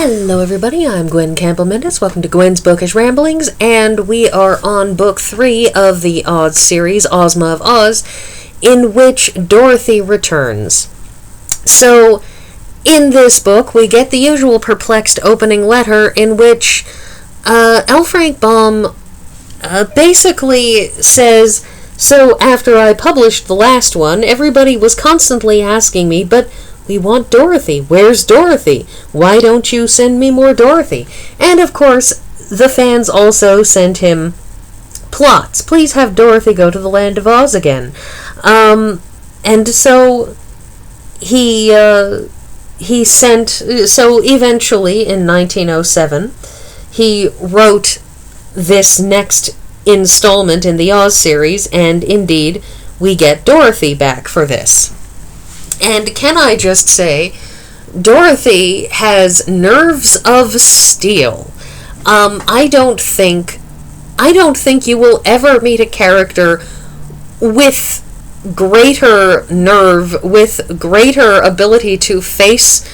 Hello everybody, I'm Gwen Campbell-Mindes. Welcome to Gwen's Bookish Ramblings, and we are on book 3 of the Oz series, Ozma of Oz, in which Dorothy returns. So, in this book, we get the usual perplexed opening letter in which L. Frank Baum basically says, "So after I published the last one, everybody was constantly asking me, but we want Dorothy. Where's Dorothy? Why don't you send me more Dorothy?" And of course, the fans also sent him plots. Please have Dorothy go to the land of Oz again. And so he sent, so eventually in 1907, he wrote this next installment in the Oz series, and indeed, we get Dorothy back for this. And can I just say, Dorothy has nerves of steel. I don't think you will ever meet a character with greater nerve, with greater ability to face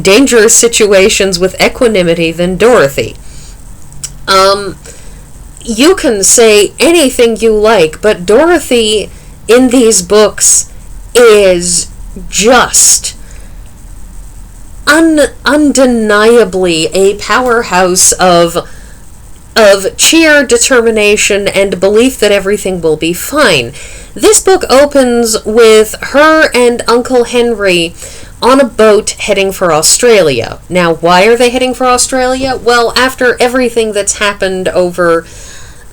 dangerous situations with equanimity than Dorothy. You can say anything you like, but Dorothy in these books is just undeniably a powerhouse of sheer determination and belief that everything will be fine. This book opens with her and Uncle Henry on a boat heading for Australia. Now, why are they heading for Australia? Well, after everything that's happened over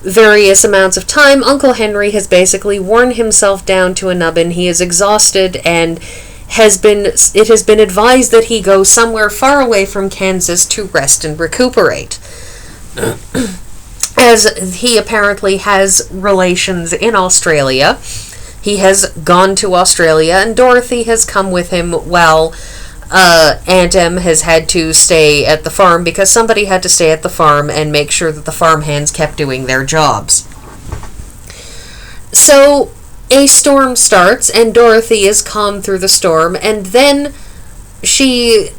various amounts of time, Uncle Henry has basically worn himself down to a nubbin. He is exhausted, and it has been advised that he go somewhere far away from Kansas to rest and recuperate. As he apparently has relations in Australia, he has gone to Australia, and Dorothy has come with him while Aunt Em has had to stay at the farm because somebody had to stay at the farm and make sure that the farmhands kept doing their jobs. So a storm starts, and Dorothy is calm through the storm, and then she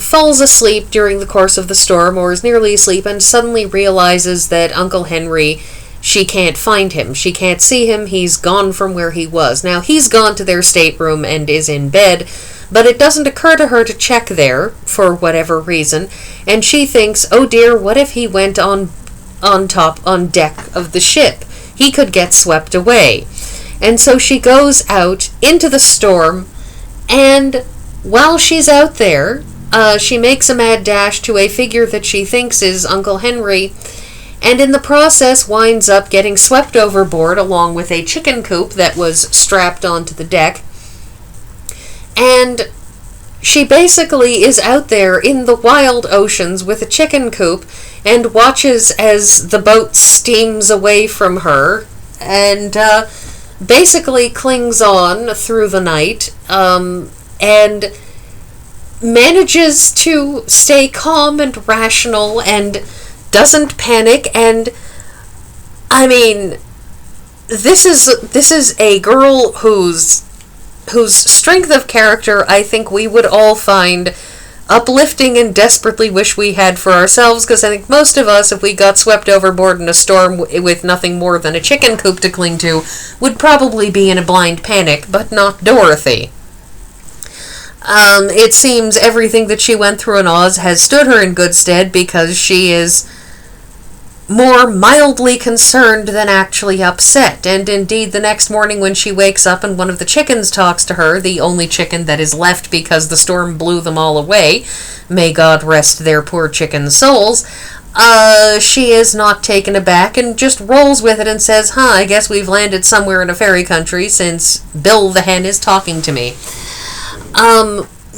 falls asleep during the course of the storm, or is nearly asleep, and suddenly realizes that Uncle Henry, she can't find him. She can't see him. He's gone from where he was. Now, he's gone to their stateroom and is in bed, but it doesn't occur to her to check there, for whatever reason, and she thinks, oh dear, what if he went on deck of the ship? He could get swept away. And so she goes out into the storm, and while she's out there, she makes a mad dash to a figure that she thinks is Uncle Henry, and in the process winds up getting swept overboard along with a chicken coop that was strapped onto the deck. And she basically is out there in the wild oceans with a chicken coop and watches as the boat steams away from her, and basically clings on through the night, and manages to stay calm and rational and doesn't panic. And I mean, this is a girl whose strength of character I think we would all find uplifting and desperately wish we had for ourselves, because I think most of us, if we got swept overboard in a storm with nothing more than a chicken coop to cling to, would probably be in a blind panic, but not Dorothy. It seems everything that she went through in Oz has stood her in good stead, because she is more mildly concerned than actually upset. And indeed, the next morning when she wakes up and one of the chickens talks to her, the only chicken that is left because the storm blew them all away, may God rest their poor chicken souls, she is not taken aback and just rolls with it and says, I guess we've landed somewhere in a fairy country since Bill the hen is talking to me.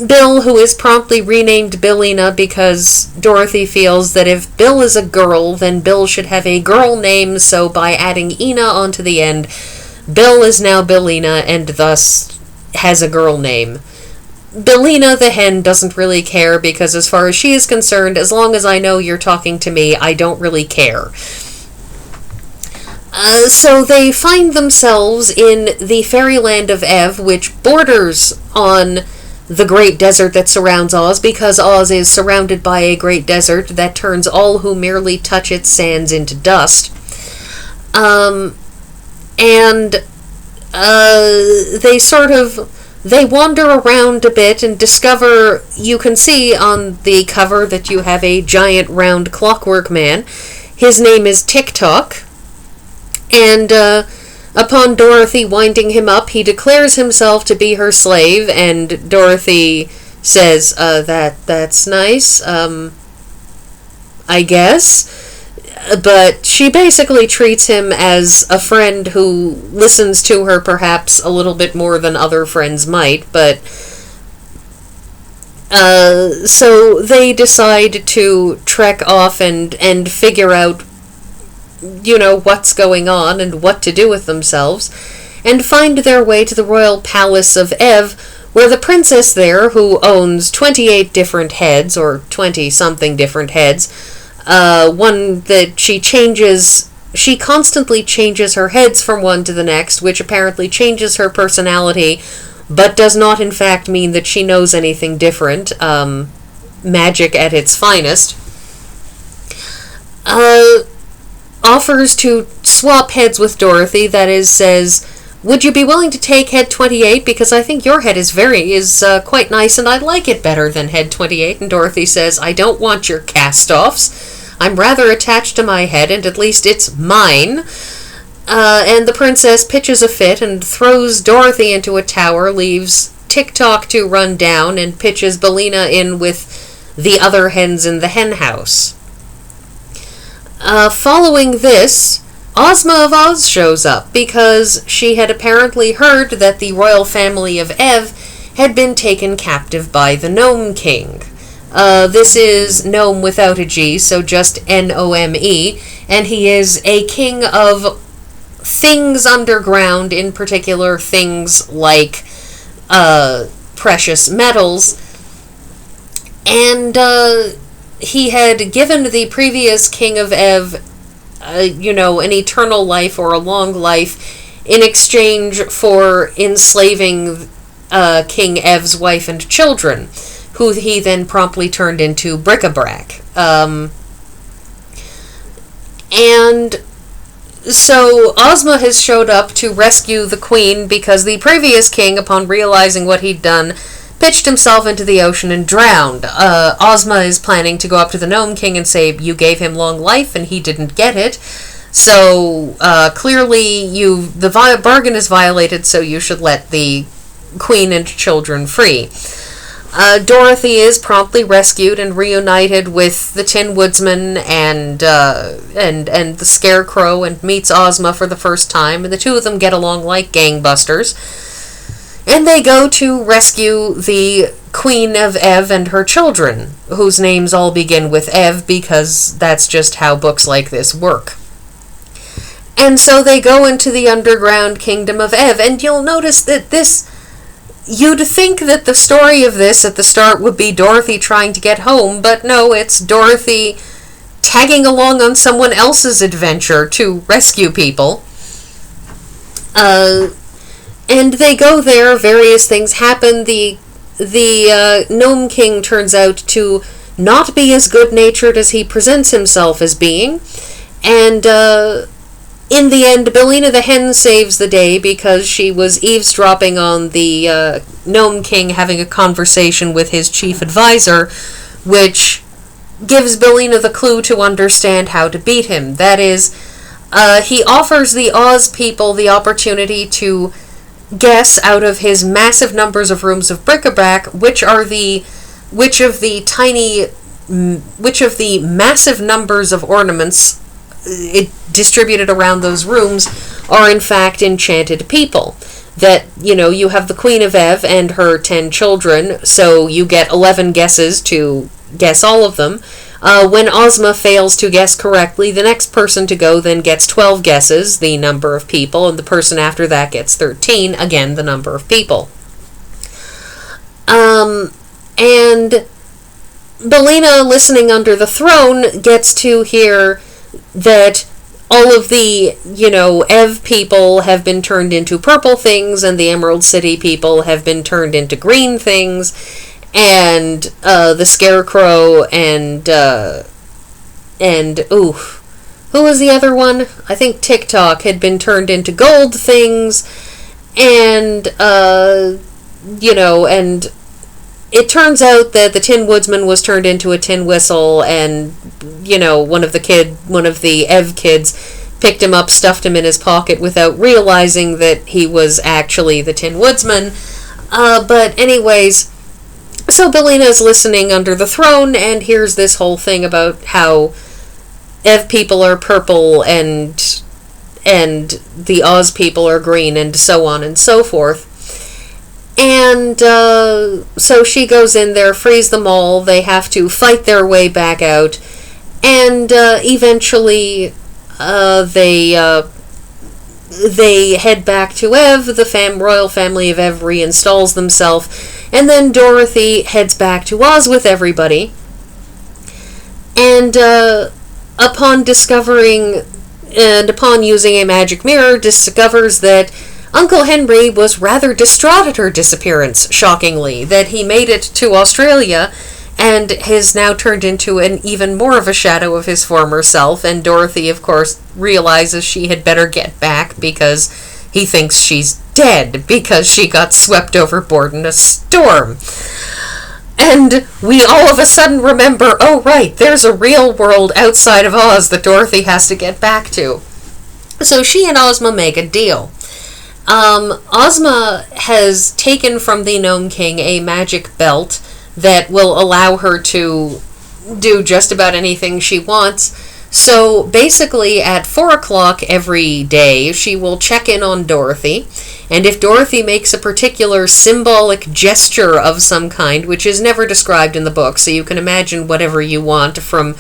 Bill, who is promptly renamed Billina because Dorothy feels that if Bill is a girl, then Bill should have a girl name, so by adding Ina onto the end, Bill is now Billina and thus has a girl name. Billina the hen doesn't really care, because as far as she is concerned, as long as I know you're talking to me, I don't really care. So they find themselves in the Fairyland of Ev, which borders on the great desert that surrounds Oz, because Oz is surrounded by a great desert that turns all who merely touch its sands into dust. And they wander around a bit and discover, you can see on the cover that you have a giant round clockwork man. His name is Tick-Tock, and upon Dorothy winding him up, he declares himself to be her slave, and Dorothy says, that's nice, I guess. But she basically treats him as a friend who listens to her perhaps a little bit more than other friends might, but so they decide to trek off and figure out, what's going on and what to do with themselves, and find their way to the royal palace of Ev, where the princess there, who owns 28 different heads, or 20-something different heads, one that she constantly changes her heads from one to the next, which apparently changes her personality, but does not in fact mean that she knows anything different. Magic at its finest. Offers to swap heads with Dorothy, that is, says, would you be willing to take head 28, because I think your head is quite nice, and I like it better than head 28, and Dorothy says, I don't want your cast-offs. I'm rather attached to my head, and at least it's mine. And the princess pitches a fit and throws Dorothy into a tower, leaves Tick-Tock to run down, and pitches Billina in with the other hens in the hen house. Following this, Ozma of Oz shows up, because she had apparently heard that the royal family of Ev had been taken captive by the Gnome King. This is Gnome without a G, so just N-O-M-E, and he is a king of things underground, in particular things like precious metals, and he had given the previous king of Ev, an eternal life or a long life in exchange for enslaving King Ev's wife and children, who he then promptly turned into bric-a-brac. And so Ozma has showed up to rescue the queen, because the previous king, upon realizing what he'd done, pitched himself into the ocean and drowned. Ozma is planning to go up to the Gnome King and say, you gave him long life and he didn't get it, so clearly the bargain is violated, so you should let the queen and children free. Dorothy is promptly rescued and reunited with the Tin Woodsman and the Scarecrow, and meets Ozma for the first time, and the two of them get along like gangbusters. And they go to rescue the Queen of Ev and her children, whose names all begin with Ev, because that's just how books like this work. And so they go into the underground kingdom of Ev, and you'll notice that you'd think that the story of this at the start would be Dorothy trying to get home, but no, it's Dorothy tagging along on someone else's adventure to rescue people. And they go there, various things happen. The Gnome King turns out to not be as good-natured as he presents himself as being, and in the end, Billina the hen saves the day, because she was eavesdropping on the Gnome King having a conversation with his chief advisor, which gives Billina the clue to understand how to beat him. That is, he offers the Oz people the opportunity to guess out of his massive numbers of rooms of bric-a-brac which of the massive numbers of ornaments distributed around those rooms are in fact enchanted people. That, you have the Queen of Ev and her 10 children, so you get 11 guesses to guess all of them. When Ozma fails to guess correctly, the next person to go then gets 12 guesses, the number of people, and the person after that gets 13, again, the number of people. And Billina, listening under the throne, gets to hear that all of the, Ev people have been turned into purple things, and the Emerald City people have been turned into green things, and the Scarecrow and who was the other one? I think TikTok had been turned into gold things, and and it turns out that the Tin Woodsman was turned into a tin whistle, and one of the Ev kids picked him up, stuffed him in his pocket without realizing that he was actually the Tin Woodsman. But anyways, so Billina's listening under the throne and hears this whole thing about how Ev people are purple and the Oz people are green, and so on and so forth. And so she goes in there, frees them all. They have to fight their way back out, and eventually they head back to Ev. The royal family of Ev reinstalls themselves, and then Dorothy heads back to Oz with everybody. And upon using a magic mirror, discovers that Uncle Henry was rather distraught at her disappearance, shockingly, that he made it to Australia and has now turned into an even more of a shadow of his former self, and Dorothy, of course, realizes she had better get back because he thinks she's dead because she got swept overboard in a storm. And we all of a sudden remember, oh right, there's a real world outside of Oz that Dorothy has to get back to. So she and Ozma make a deal. Ozma has taken from the Gnome King a magic belt that will allow her to do just about anything she wants. So basically at 4 o'clock every day, she will check in on Dorothy, and if Dorothy makes a particular symbolic gesture of some kind, which is never described in the book, so you can imagine whatever you want, from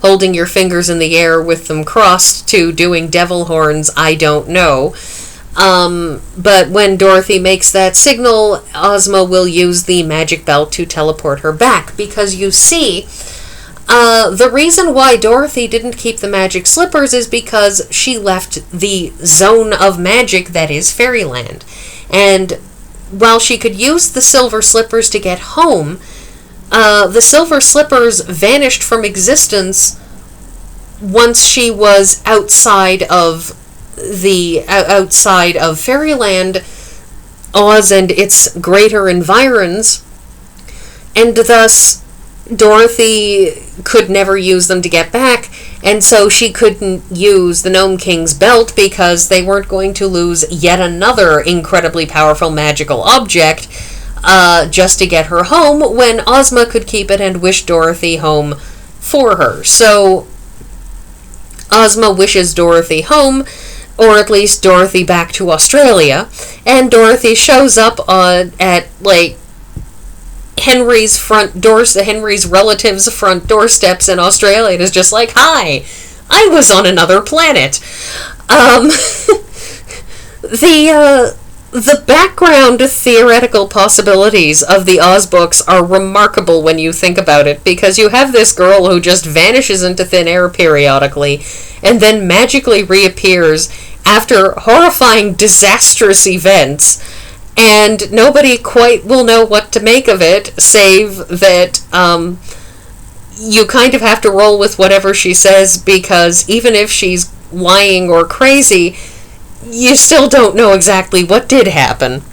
holding your fingers in the air with them crossed to doing devil horns, I don't know. But when Dorothy makes that signal, Ozma will use the magic belt to teleport her back, because you see, the reason why Dorothy didn't keep the magic slippers is because she left the zone of magic that is Fairyland. And while she could use the silver slippers to get home, the silver slippers vanished from existence once she was outside of Fairyland, Oz and its greater environs, and thus Dorothy could never use them to get back, and so she couldn't use the Gnome King's belt because they weren't going to lose yet another incredibly powerful magical object just to get her home, when Ozma could keep it and wish Dorothy home for her. So Ozma wishes Dorothy home, or at least Dorothy back to Australia, and Dorothy shows up at, Henry's Henry's relatives' front doorsteps in Australia, and is just like, hi, I was on another planet. The background theoretical possibilities of the Oz books are remarkable when you think about it, because you have this girl who just vanishes into thin air periodically, and then magically reappears after horrifying, disastrous events, and nobody quite will know what to make of it, save that you kind of have to roll with whatever she says, because even if she's lying or crazy, you still don't know exactly what did happen.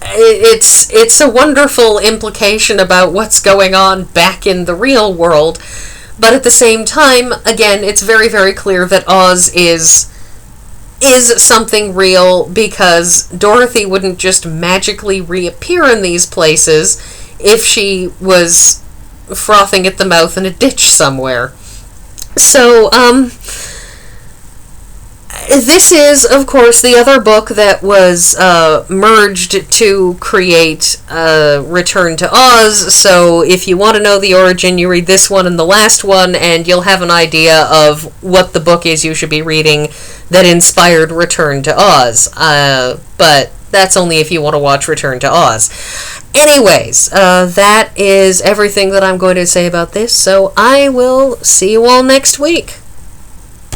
It's a wonderful implication about what's going on back in the real world, but at the same time, again, it's very, very clear that Oz is something real, because Dorothy wouldn't just magically reappear in these places if she was frothing at the mouth in a ditch somewhere. So, this is, of course, the other book that was merged to create Return to Oz, so if you want to know the origin, you read this one and the last one, and you'll have an idea of what the book is you should be reading that inspired Return to Oz. But that's only if you want to watch Return to Oz. Anyways, that is everything that I'm going to say about this, so I will see you all next week.